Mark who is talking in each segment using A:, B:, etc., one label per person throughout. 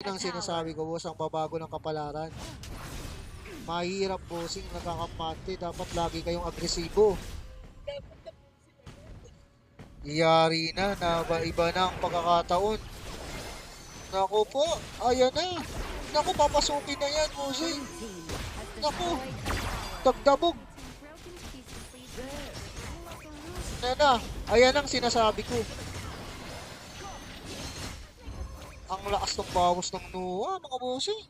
A: Yun ang sinasabi ko, boss, ang babago ng kapalaran. Mahirap, bossing, nagkakampante. Dapat lagi kayong agresibo. Iyari na, iba na ang pagkakataon. Naku po, ayan na. Naku, papasukin na yan, bossing. Naku, dagdabog. Na, ayan ang sinasabi ko. Ang lakas ng bawas ng Noah, mga bossing.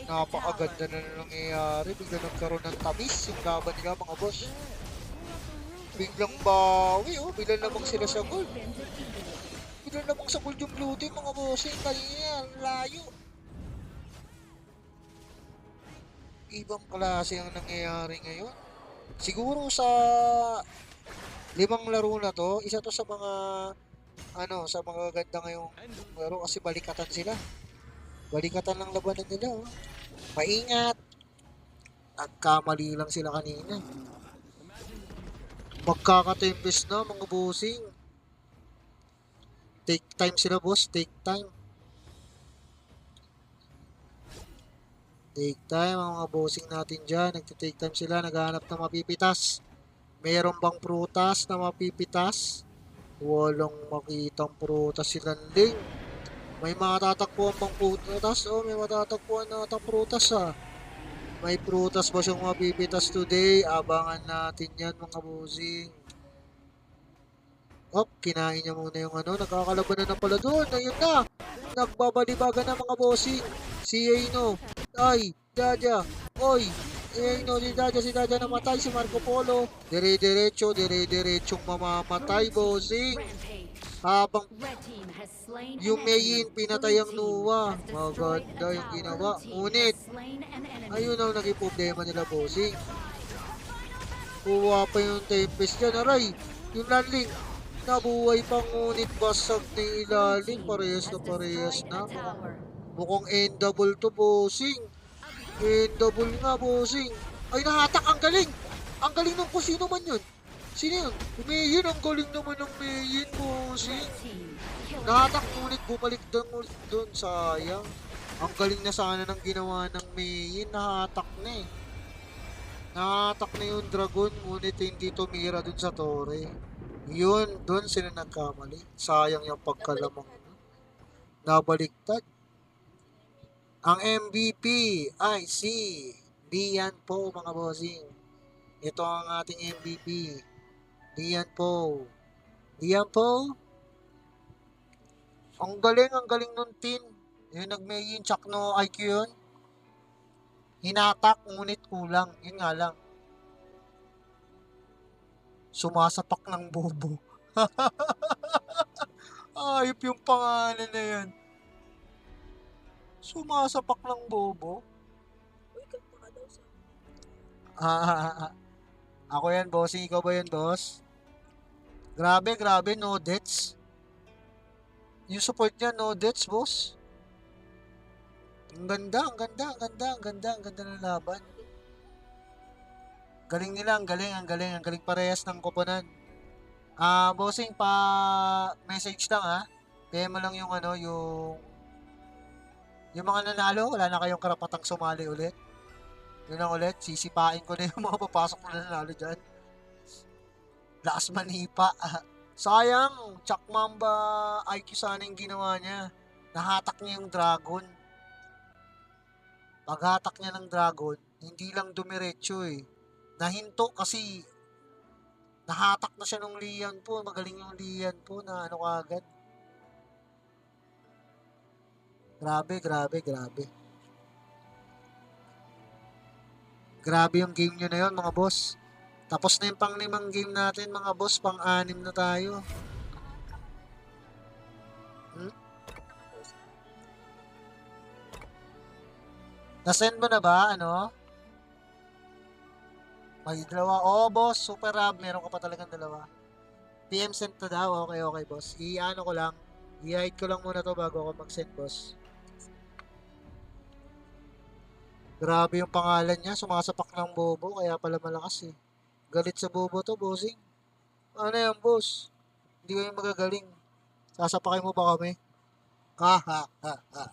A: Napakaganda na nangyayari. Bigla nagkaroon ng tamis yung laban nila, mga boss. Biglang bawi, oh. Biglang lamang sila sa gold. Biglang lamang sa gold yung blue team, mga bossing. Kaya, layo. Ibang klase ang nangyayari ngayon. Siguro sa 5 laro na to, isa to sa mga sa mga ganda ngayong laro kasi balikatan sila. Balikatan lang labanan nila, oh. Maingat. Nagkamali lang sila kanina. Magkakatempest na, mga bossing. Take time sila, boss. Take time. Take time, ang mga bossing natin dyan. Nagtitake time sila, naghahanap ng mapipitas. Meron bang prutas na mapipitas? Walang makitang prutas si Landing. May matatagpuan bang prutas? Oh, may matatagpuan na atang prutas, ah. May prutas ba siyang mapipitas today? Abangan natin yan, mga bossing. Oh, kinain niya muna yung Nakakalaban na pala doon. Ayun na. Nagbabalibagan na, mga bossing. Si Aino. Ay, Jaja. Oy. Aino, si Jaja namatay. Si Marco Polo. Dire-diretsong mamamatay, bossing. Habang yung Mayin pinatay ang Noah. Maganda yung ginawa. Ngunit, ayun ang naging problema nila, bossing. Kuha pa yung Tempest dyan. Aray, yung landing. Nabuhay pa, ngunit basag na ilalim. Parehas na. Mukhang endable to, bossing. Endable nga, bossing. Ay, nahatak. Ang galing. Ang galing ng kung sino man yun. Sino yun? Mayin, ang galing naman ng Mayin, bossing. Nahatak, ngunit bumalik doon. Sayang. Ang galing na sana ng ginawa ng Mayin. Nahatak na eh. Nahatak na yung dragon, ngunit hindi tumira dun sa tore. Yun, doon sila nagkamali. Sayang yung pagkalamang. Nabaliktad. Ang MVP ay si Lian Po, mga bossing. Ito ang ating MVP. Lian Po. Lian Po. Ang galing ng team. Yung nag-main check no IQ yun. Hinatak, ngunit kulang. Yun nga lang. Sumasapak ng bobo. Ayop yung pangalan na yan. Sumasapak ng bobo. Ako yan, bossing. Ikaw ba yan, boss? Grabe, no deaths. Yung support niya, no deaths, boss. Ang ganda ng laban. Galing nila, ang galing parehas ng koponan. Bossing, message lang, ha. PM mo lang yung yung mga nanalo, wala na kayong karapatang sumali ulit. Yun lang ulit, sisipain ko na yung mga papasok na nanalo dyan. Lakas manipa. Sayang, Chuck Mamba IQ sana yung ginawa niya. Nahatak niya yung dragon. Paghatak niya ng dragon, hindi lang dumiretso eh. Nahinto kasi nahatak na siya ng Lian po. Magaling yung Lian po na kagad. Grabe. Grabe yung game nyo na yun, mga boss. Tapos na yung pang-5 game natin, mga boss. Pang-6 na tayo. Nasend mo na ba? May dalawa. Oh, boss. Super Rob. Meron ka pa talagang dalawa. PM send to daw. Okay, boss. I-ano ko lang. I-hide ko lang muna to bago ako mag-send, boss. Grabe yung pangalan niya. Sumasapak ng bobo. Kaya pala malakas eh. Galit sa bobo to, bossing. Ano yan, boss? Hindi ko yung magagaling. Sasapakay mo ba kami? Ha, ha, ha, ha.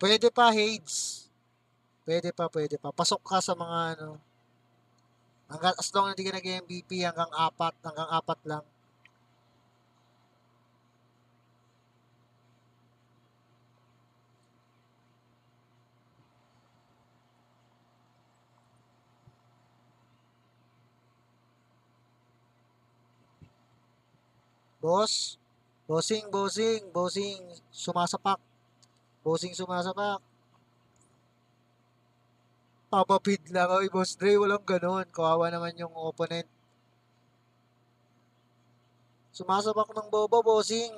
A: Pwede pa, Hades. Pwede pa. Pasok ka sa mga ano. Hanggang, as long na hindi ka nag-MVP, hanggang apat lang. Boss, bossing, sumasapak. Bossing sumasapak. Papapid lang. Oy, Boss Dre, walang ganon. Kawawa naman yung opponent. Sumasapak ng bobo, bossing.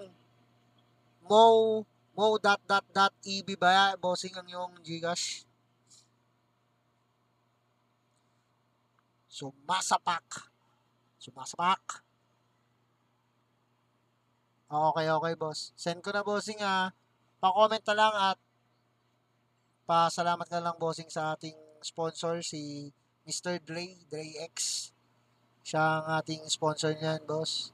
A: Mo, EB ba? Bossing ang yung Gcash. Sumasapak. Okay, boss. Send ko na, bossing, ha. Pa-comment na lang at pasalamat ka lang, bossing, sa ating sponsor, si Mr. Dre X. Siya ang ating sponsor niyan, boss.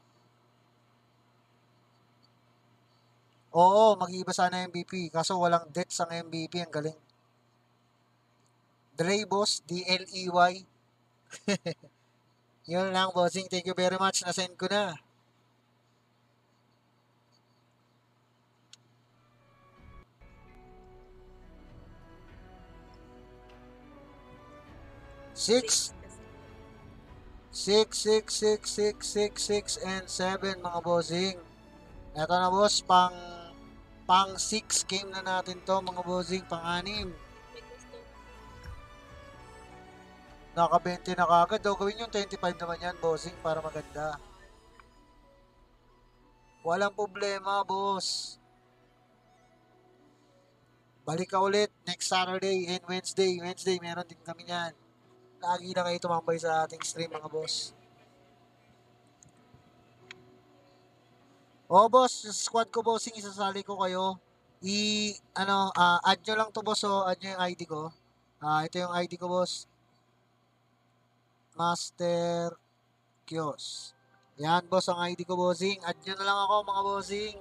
A: Oo, mag-iiba sana MVP. Kaso walang deaths ang MVP. Ang galing. Dre, boss. DLEY. Yun lang, bossing. Thank you very much. Na-send ko na. Six, and 7, mga bossing. Eto na, boss. Pang 6 game na natin to, mga bossing. Pang 6. Naka 20 na kagad. O, gawin yung 25 naman yan, bossing, para maganda. Walang problema, boss. Balik ka ulit next Saturday and Wednesday. Wednesday, meron din kami yan. Lagi na kayo tumambay sa ating stream, mga boss. Oh, boss, sa squad ko, bossing, isasali ko kayo. Add nyo lang to, boss, add nyo yung ID ko. Ito yung ID ko, boss. Master Kios. Yan, boss, ang ID ko, bossing. Add nyo na lang ako, mga bossing.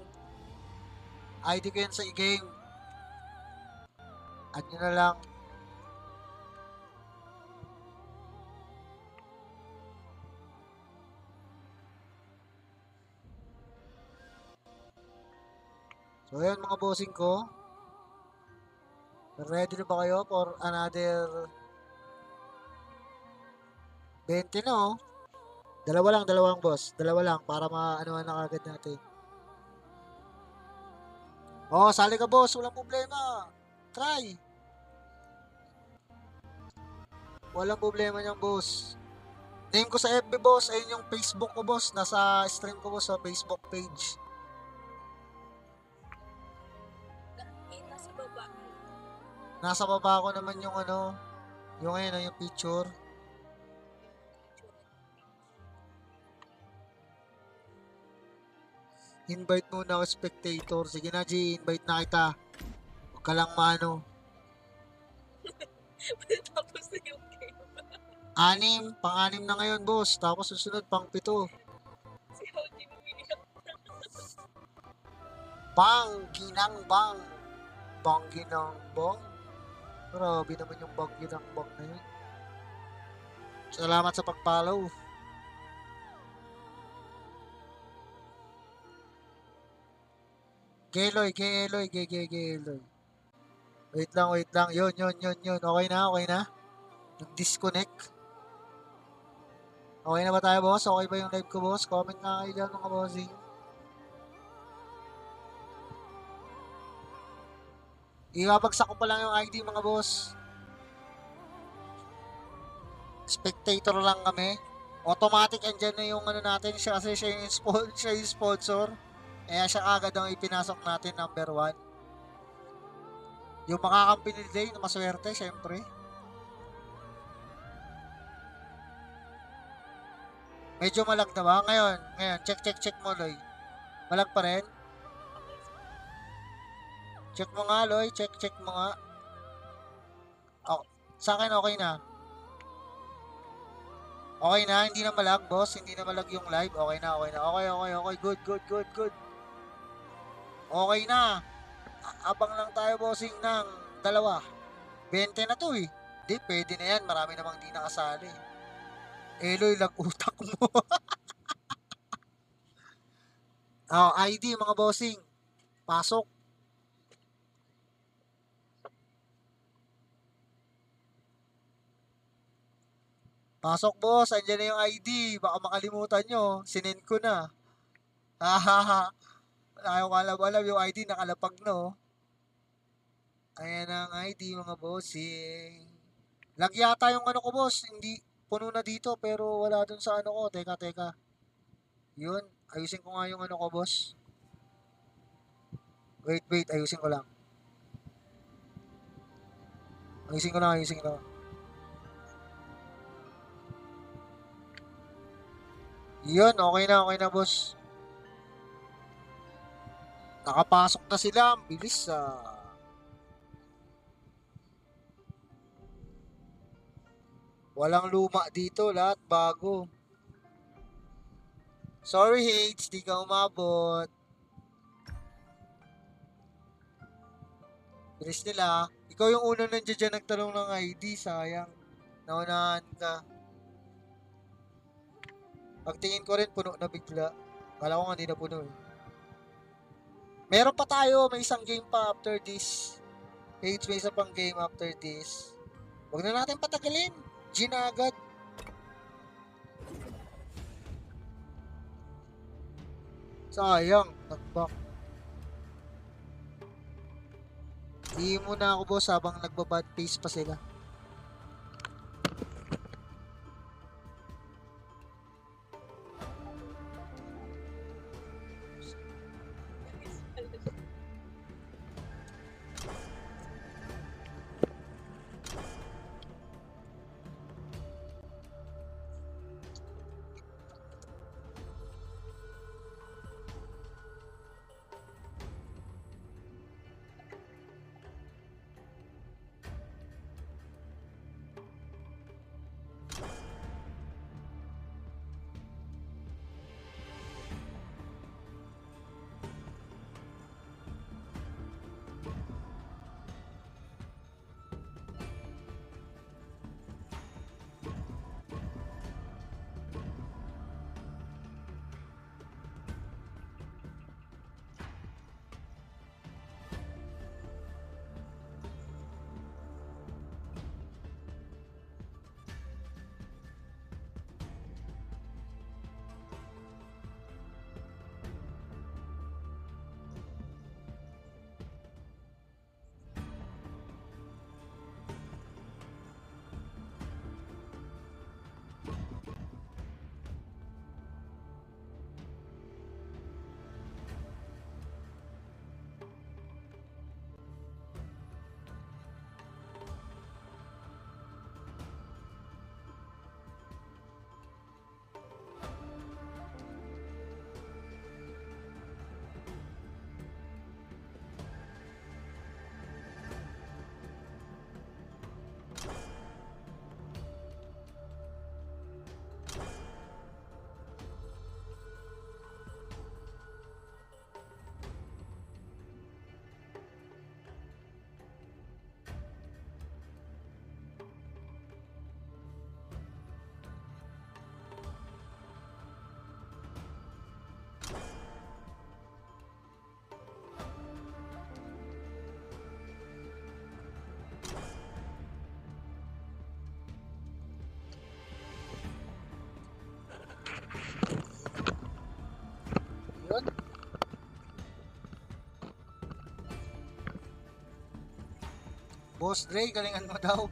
A: ID ko yan sa game. Add nyo na lang. So, ayan, mga bossing ko. Ready na ba kayo for another 20 na, oh? Dalawa lang, boss. Dalawa lang para maano na kagad natin. Oh, sali ka, boss. Walang problema. Try. Walang problema niyang, boss. Name ko sa FB, boss. Ayun yung Facebook ko, boss. Nasa stream ko, boss, sa Facebook page. Nasa baba ko naman yung yung ayun, yung picture. Invite muna ako, spectator. Sige na, G, invite na kita. Huwag ka lang maano.
B: Tapos na yung game.
A: Pang-6 na ngayon, boss. Tapos susunod, pang-7.
B: Si Howdy umiiyak.
A: Bangginang-bang. Bangginang-bang. Grabe naman yung bangginang-bang na yun. Salamat sa pag-follow. Geloy. Wait lang. Yun. Okay na? Nag-disconnect. Okay na ba tayo, boss? Okay ba yung live ko, boss? Comment na kayo dyan, mga bossing. Ibabagsak ko pa lang yung ID, mga boss. Spectator lang kami. Automatic andyan na yung natin siya kasi siya yung sponsor. Kaya siya agad ang ipinasok natin, number 1. Yung makakampi ni Day na maswerte, syempre. Medyo malag na ba? Ngayon, check mo, Loy. Malag pa rin? Check mo nga, Loy. Check mo nga. Oh, sa akin okay na. Okay na, hindi na malag, boss. Hindi na malag yung live. Okay na, okay na. Okay, okay, okay. Good, good, good, good. Okay na. Abang lang tayo, bossing, ng dalawa. 20 na to eh. Hindi, pwede na yan. Marami namang di nakasali. Eloy, lag-utak mo. Oh, ID, mga bossing. Pasok. Pasok, boss. Andiyan na yung ID. Baka makalimutan nyo. Sinend ko na. Hahaha. Wala kayong alam-alam. Yung ID nakalapag no. Ayan ang ID, mga bossing. Lag yata yung ano ko, boss. Hindi, puno na dito. Pero wala dun sa ano ko. Teka, teka. Yun. Ayusin ko nga yung ano ko, boss. Wait, wait. Ayusin ko lang. Ayusin ko lang, ayusin ko lang. Yun, okay na, boss. Nakapasok na sila. Ang bilis, Walang luma dito, lahat bago. Sorry, Hates, di ka umabot. Bilis nila. Ikaw yung unang nandiyan dyan nagtanong ng ID, sayang. Naunahan ka. Pagtingin ko rin, puno na bigla. Kala ko nga hindi na puno eh. Meron pa tayo, may isang game pa after this. Hates, may isa pang game after this. Huwag na natin patagalin. G na agad. Sayang, nagbak. Di muna ako, boss, habang nagbabad pace pa sila. Yun. Boss Dre, galingan mo daw.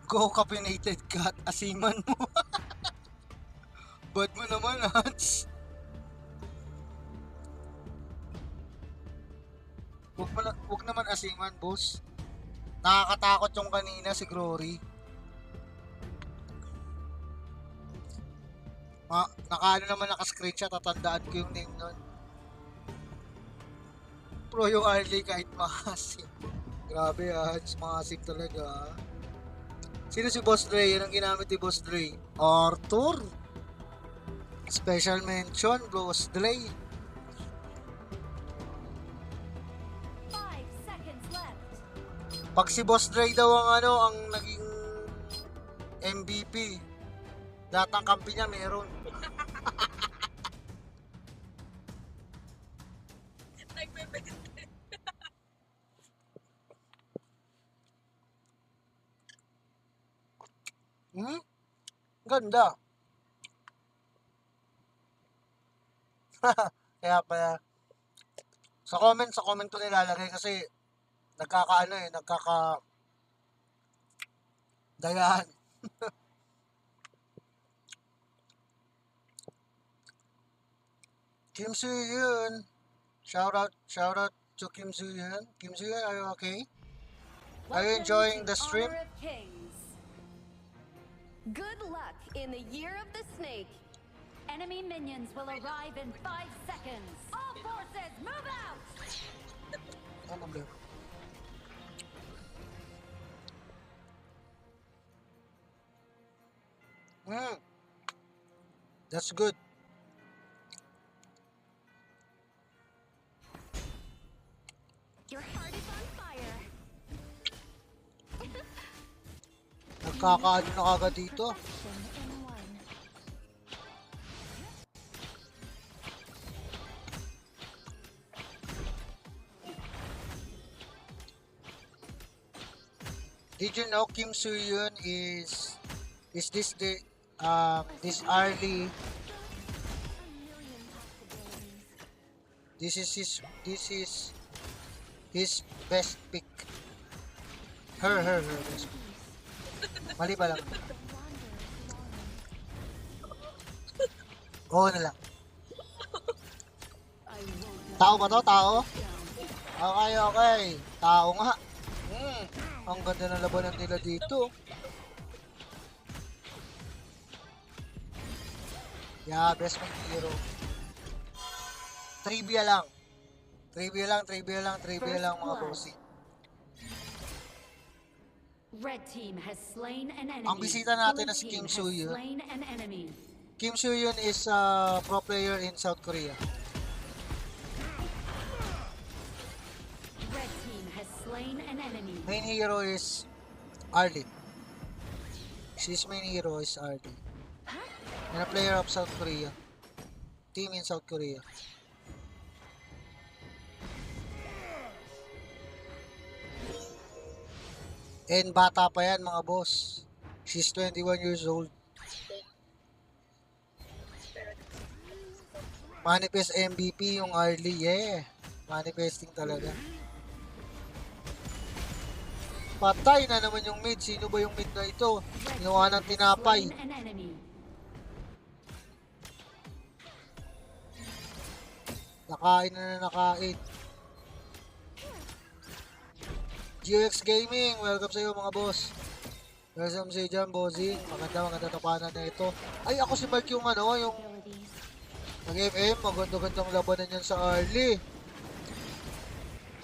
A: Go caffeinated cat, asiman mo. Bad mo naman, Hans. Wag naman asiman, boss. Nakakatakot yung kanina si Glory. Nakaano naman naka-screenshot, tatandaan ko yung name nun. Pro yung Arley kahit maasim. Grabe, Hans, maasim talaga. Sino si Boss Dre? Yan ang ginamit ni Boss Dre. Arthur. Special mention, Boss Dre.
C: 5 seconds left.
A: Pag si Boss Dre daw ang ano, ang naging MVP, lahat ng kampi niya meron.
B: Nagbebenta.
A: Hmm? Ganda. Kaya pala, sa comment ko nilalagay kasi nagkakaano eh, dayaan. Kim Soo-hyun. Shout out to Kim Soo-hyun. Kim Soo-hyun, are you okay? Are you
C: Welcome
A: enjoying
C: to
A: the stream?
C: Honor of Kings. Good luck in the Year of the Snake. Enemy minions will arrive in 5 seconds. All forces, move out!
A: Ano ba? That's good.
C: Your heart is on fire.
A: Nagkakaano na kagad dito.
C: Perfection in one.
A: Did you know Kim Soo-hyun is this the this early
C: A million possibilities.
A: this is his best pick. Her best pick. Mali ba lang?
C: The wonder is longing.
A: Oo na lang.
C: I won't
A: Tao ba to? Tao?
C: down.
A: Okay. Tao nga. Ang ganda ng labanan nila dito. Yeah, best ng hero. Trivia lang. Trivia lang mga bossing.
C: Red team has slain an enemy.
A: Ang bisita natin
C: Blue
A: na si
C: team
A: Kim
C: has
A: Soo-hyun.
C: slain an enemy.
A: Kim Soo-hyun is a pro player in South Korea.
C: Red team has slain an enemy.
A: Main hero is Arlie. She's main hero is Arlie. And a player of South Korea. Team in South Korea. And bata pa yan mga boss. She's 21 years old. Manifest MVP yung Arlie. Yeah. Manifesting talaga. Patay na naman yung mid. Sino ba yung mid na ito?
C: Red
A: Ginawa
C: team
A: ng
C: has
A: tinapay.
C: slain an enemy.
A: Nakain na nakain. GX Gaming, welcome sa iyo mga boss. Welcome sa iyo dyan, bossing. Maganda tapanan na ito. Ay, ako si Mark yung ano, yung
C: Abilities.
A: nag-MM. Magandang labanan yan sa early.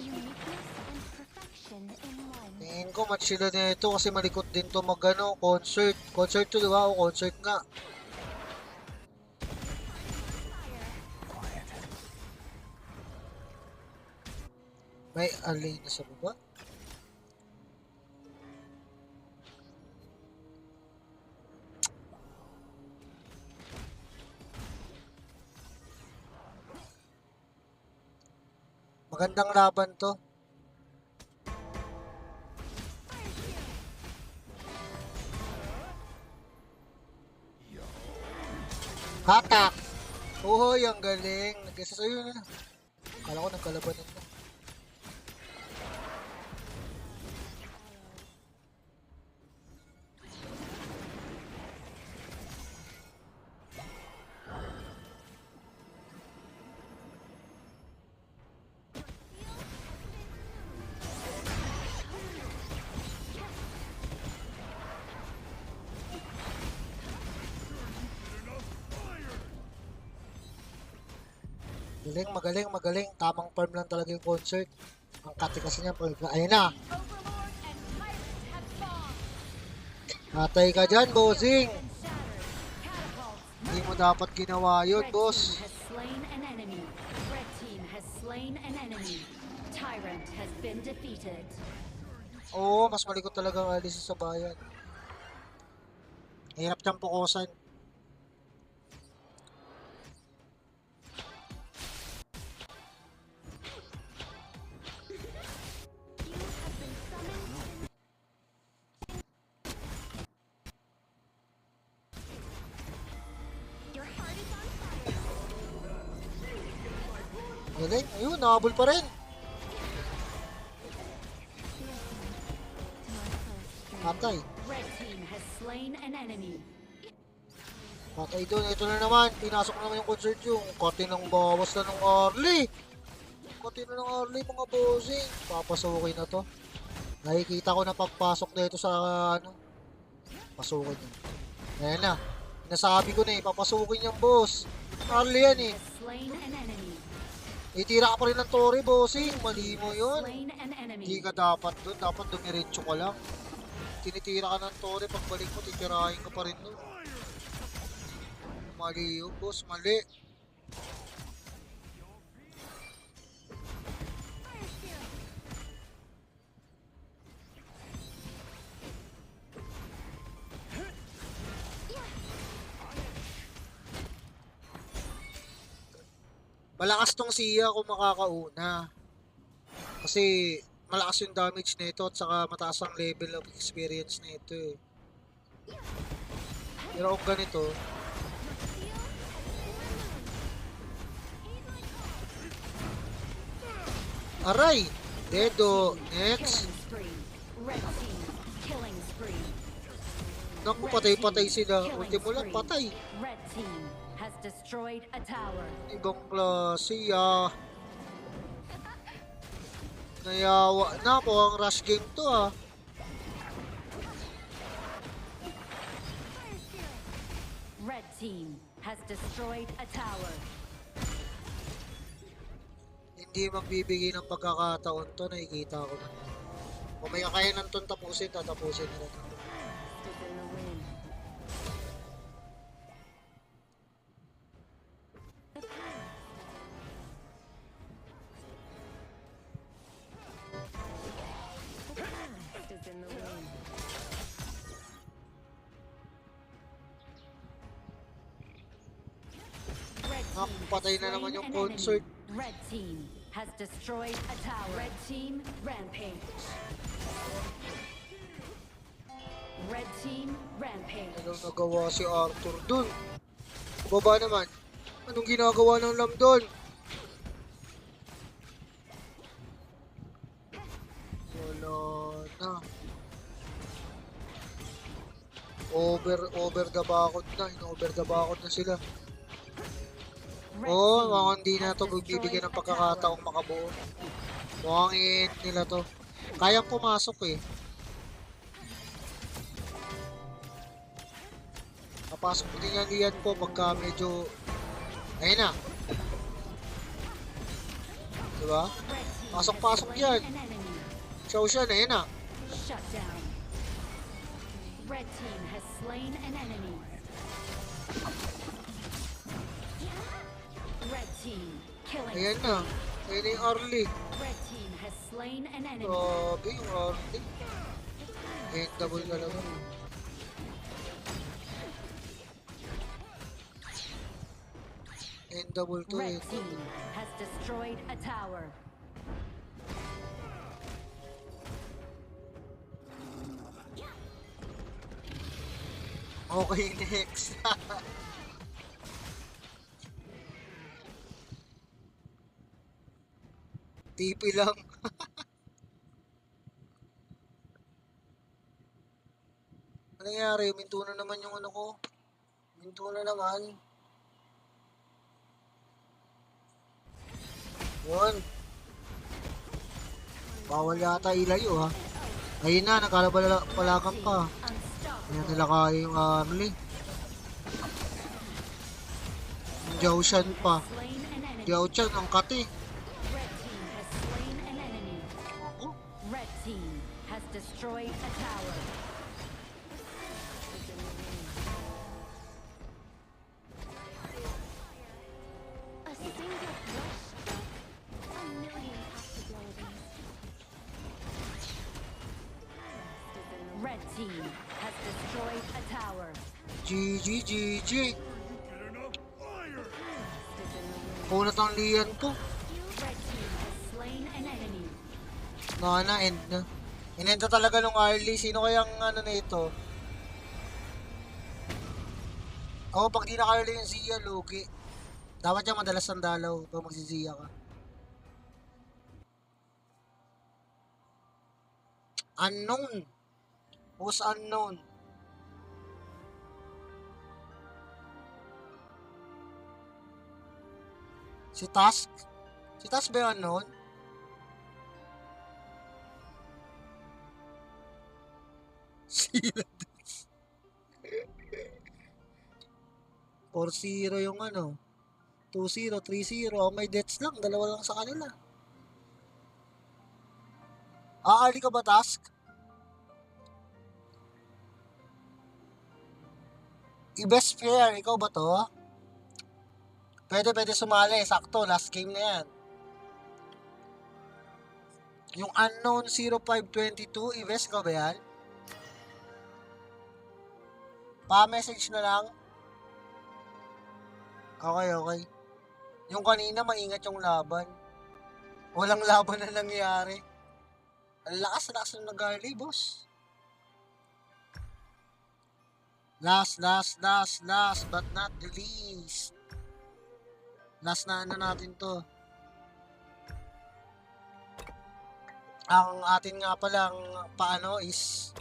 C: Uniqueness and perfection in one.
A: Tingin ko, match sila nito kasi malikot din to mag-ano, concert. Concert to, di ba? O, concert nga. May alay na sa baba. Magandang laban to. Hatak! Uhoy, ang galing. Nag-isa sa'yo na. Akala ko nagkalabanan na. Magaling. Tamang farm lang talaga yung concert. Ang kati kasi niya. Ayun na.
C: Overlord and Tyrant have spawned.
A: Atay ka dyan, bossing.
C: And shattered. Catapults.
A: Hindi mo dapat ginawa yun,
C: Red
A: boss.
C: team has slain an enemy. Red team has slain an enemy. Tyrant has been defeated.
A: Oo, mas malikot talaga ang alis sa bayan. Hirap niyang pukusan. Galing. Ayun, nakabol pa rin. Patay.
C: Red team has slain an enemy.
A: Patay doon. Ito na naman. Pinasok naman yung concert yung kati ng bawas na ng early. Kati na ng early mga bossing. Papasukin na to. Nakikita ko na pagpasok na ito sa ano. Pasukin yun. Ayan na. Nasabi ko na eh. Papasukin yung boss. Early yan eh.
C: Has slain an enemy.
A: Itira ka pa rin ng Torre, bossing. Mali mo yun.
C: Slain an
A: Hindi
C: enemy.
A: ka dapat doon. Dapat dumiretso ka lang. Tinitira ka ng Torre. Pagbalik mo, titirahin ka pa rin doon. Mali yun, boss. Mali. Malakas tong Sia kung makakauna. Kasi malakas yung damage nito at saka mataas ang level of experience nito eh. Pero kung ganito, aray! Dedo! Next!
C: Killing spree. Red team killing spree.
A: Naku, patay-patay sila. Ultimo lang, patay.
C: Red team has destroyed a tower.
A: Ibang klase ah. Nayawa na po ang rush game to ah.
C: Red team has destroyed a tower.
A: Hindi magbibigay ng pagkakataon to, nakikita ko na. Kung may kakayanan to tapusin, tatapusin nila to.
C: Is in the wind. Is in the wind. Red
A: Naku,
C: team
A: patay
C: has
A: na naman
C: slain
A: yung
C: an
A: concert.
C: enemy. Red team has destroyed a tower. Red team rampage. Red team rampage.
A: Anong nagawa si Arthur dun? Baba naman. Anong ginagawa ng Lam dun? Wala na. Over the bakod na. In-over the bakod na sila.
C: Red
A: Oo,
C: team
A: mukhang hindi na
C: has
A: to magbibigyan ng
C: destroyed a
A: pagkakataong makabuo. Mukhang i-end nila to. Kayang pumasok eh. Papasok din yan diyan po pagka medyo... Ayun na. Diba?
C: tower. Red team
A: Pasok-pasok
C: has
A: yan.
C: slain an enemy.
A: Show siya na, ayun na.
C: Shut down. Red team has slain an enemy. Red team killing.
A: Ayan na. Ayun na yung early.
C: Red team has slain an enemy.
A: Grabe yung early. Ayun, double talaga. Ayun, double to eh.
C: Red team has destroyed a tower.
A: Okay, next. TP lang. Ano nangyari? Minto na naman yung ano ko. Minto na naman. Yun. Bawal yata ilayo ha. Ayun na, nagkalapalakan pa. Ayan nila kaya yung Arlie. Yung Jiaoshan pa.
C: Slain an enemy.
A: Jiaoshan, ang kati.
C: Red team has slain an enemy.
A: Oh,
C: Red team has destroyed a tower. team has destroyed a tower.
A: GG, GG. Kunat ang liyan ko.
C: Red team has slain an enemy.
A: End na. Inend na talaga nung early. Sino kayang ano na ito? Oo, pag di na early yung Zia, lugi. Dapat yung madalas ang dalaw pag magsi-Zia ka. Unknown. Who's unknown? Si Task? Si Task ba yung unknown? Sila. 4-0 yung ano. 2-0, 3-0. Oh, may deaths lang. Dalawa lang sa kanila. Early ka ba, Task? I-best player, ikaw ba to? Pwede sumali. Sakto, last game na yan. Yung unknown 0522, i-best ka ba yan? Pa-message na lang. Okay. Yung kanina, maingat yung laban. Walang laban na nangyari. Ang lakas na nag-early, boss. Last but not the least. Last na ano natin to. Ang atin nga palang paano is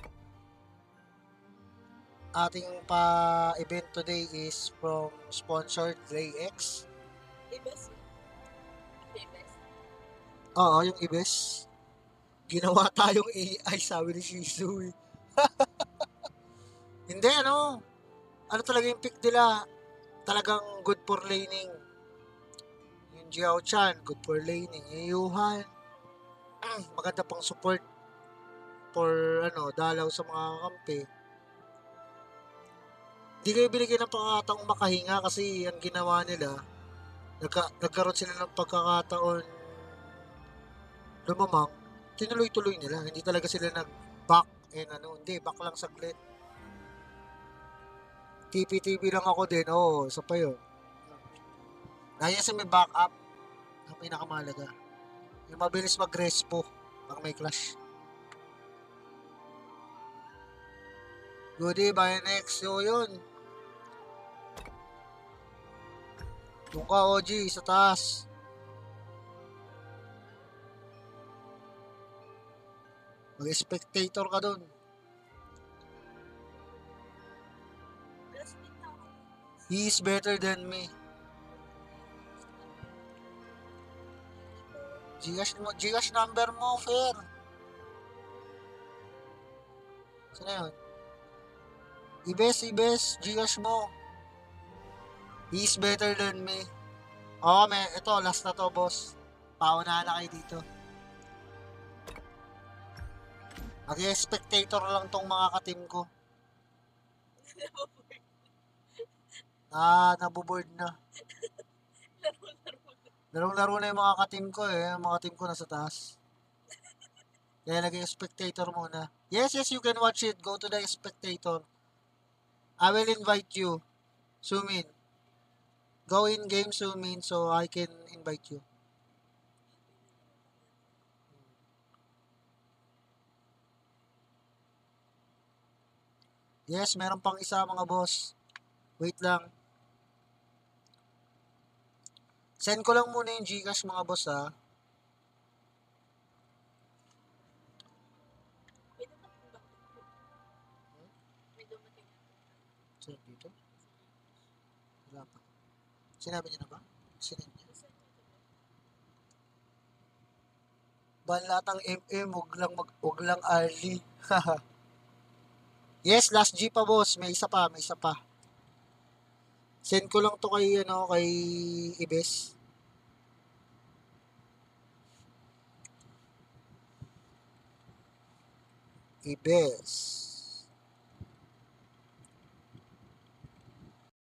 A: ating pa-event today is from sponsored Ray X.
B: Ibes. Ibes.
A: Oo, yung Ibes. Ginawa tayong AI, sabi ni Shizu. Hindi, ano talaga yung pick nila, talagang good for laning. Yung Jiao Chan, good for laning. Yung Yuhan, maganda pang support for dalaw sa mga kampi. Di kayo binigyan ng pagkakataong makahinga kasi ang ginawa nila, nagkaroon sila ng pagkakataon lumamang, tinuloy-tuloy nila. Hindi talaga sila nag-back hindi, back lang saglit. TP-TP lang ako din, isa pa yun. Naya sa may backup, ang pinakamalaga. Yung mabilis mag-respo pag may clash. Goodie, bye next. Yun. Doon ka, OG, sa taas. Mag-spectator ka dun. He is better than me. Gcash number mo, Fer. Saan na yun? Ibes, Gcash mo. He is better than me. Ito, last na to, boss. Paunahan na kayo dito. Mag-spectator lang tong mga ka-team ko. Naboboard na. Larong-laro na yung mga ka-team ko eh. Yung mga team ko nasa taas. Kaya nag-spectator muna. Yes, you can watch it. Go to the spectator. I will invite you. Sumin. Go in game, Sumin, so I can invite you. Yes, meron pang isa mga boss. Wait lang. Send ko lang muna yung Gcash mga boss ha. Saan dito? Wala pa. Sinabi niya na ba? Sinabi niya. Banlatang MM, wag lang early. Yes, last G pa boss. May isa pa. Send ko lang to kay Ibes. Ibes.